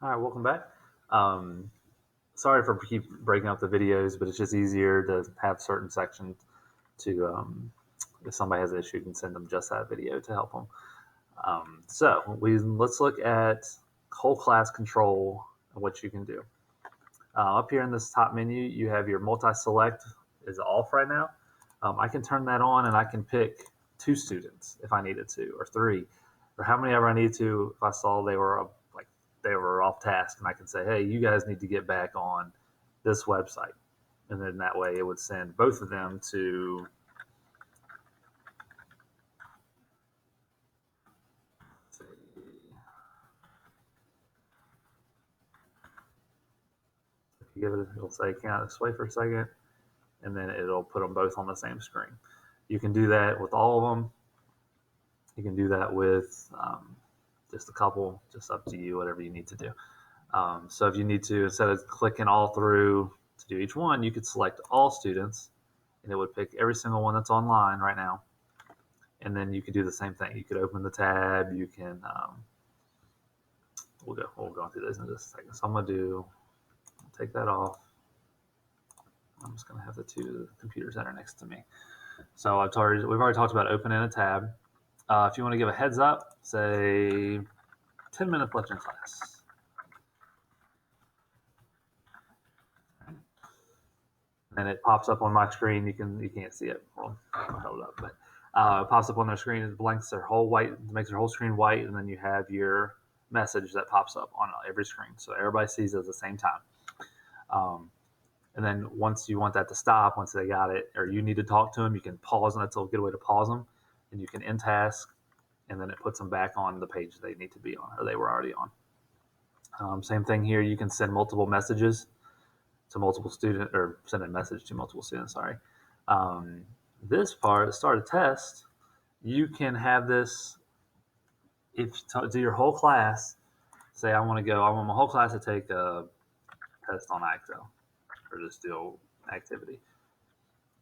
All right, welcome back. Um, Sorry for keep breaking up the videos, but it's just easier to have certain sections to, if somebody has an issue, you can send them just that video to help them. Let's look at whole class control and what you can do. Up here in this top menu, you have your multi-select is off right now. I can turn that on and I can pick 2 students if I needed to, or 3, or how many ever I need to if I saw they were off task, and I can say, hey, you guys need to get back on this website. And then that way it would send both of them to if you give it, it'll say, can I just wait for a second? And then it'll put them both on the same screen. You can do that with all of them. You can do that with just a couple, just up to you, whatever you need to do. So if you need to, instead of clicking all through to do each one, you could select all students, and it would pick every single one that's online right now. And then you could do the same thing. You could open the tab. You can. We'll go through this in just a second. So I'm gonna take that off. I'm just gonna have the 2 computers that are next to me. So we've already talked about opening a tab. If you want to give a heads up, say 10 minutes left in class. And it pops up on my screen. You can't see it. Well, I'll hold it up, but it pops up on their screen. It blanks their whole white, makes their whole screen white, and then you have your message that pops up on every screen, so everybody sees it at the same time. And then once you want that to stop, once they got it, or you need to talk to them, you can pause, and that's a good way to pause them. And you can end task, and then it puts them back on the page they need to be on, or they were already on. Same thing here. You can send multiple messages to multiple students, or send a message to multiple students. Sorry. This part, start a test. You can have this if do your whole class. Say I want my whole class to take a test on Excel or just do activity.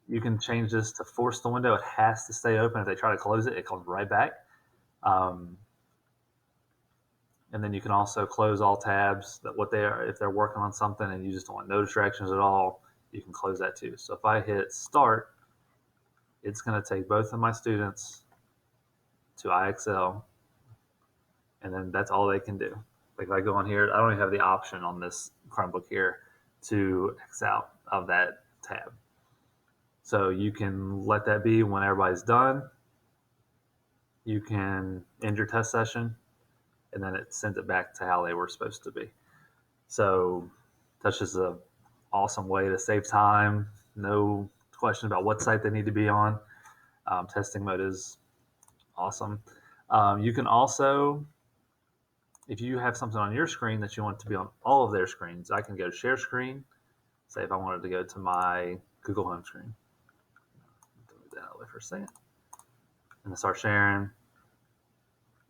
You can change this to force the window. It has to stay open. If they try to close it, it comes right back. And then you can also close all tabs that if they're working on something and you just don't want no distractions at all, you can close that too. So if I hit start, it's going to take both of my students to IXL, and then that's all they can do. Like if I go on here, I don't even have the option on this Chromebook here to X out of that tab. So you can let that be when everybody's done. You can end your test session, and then it sends it back to how they were supposed to be. So that's just an awesome way to save time. No question about what site they need to be on. Testing mode is awesome. You can also, if you have something on your screen that you want to be on all of their screens, I can go to share screen. Say if I wanted to go to my Google Home screen. Move that away for a second. And then start sharing.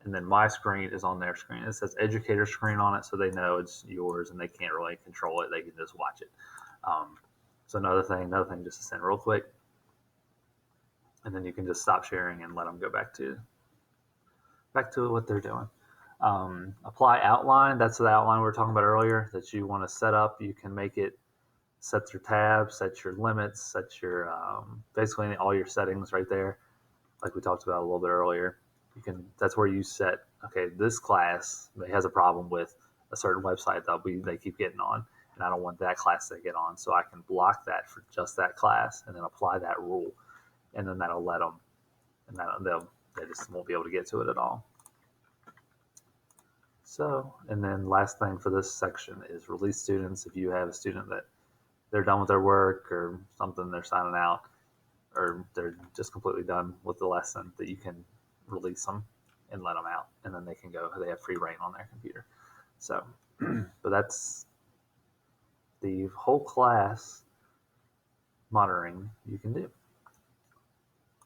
And then my screen is on their screen. It says educator screen on it, so they know it's yours and they can't really control it. They can just watch it. So another thing just to send real quick. And then you can just stop sharing and let them go back to what they're doing. Apply outline. That's the outline we were talking about earlier that you want to set up. You can make it set your tabs, set your limits, set your basically all your settings right there, like we talked about a little bit earlier. That's where you set, okay, this class has a problem with a certain website that they keep getting on, and I don't want that class to get on, so I can block that for just that class and then apply that rule, and then that'll let them, and they just won't be able to get to it at all. So, and then last thing for this section is release students. If you have a student that they're done with their work or something, they're signing out, or they're just completely done with the lesson, that you can release them and let them out, and then they can go. They have free reign on their computer. So, but that's the whole class monitoring you can do.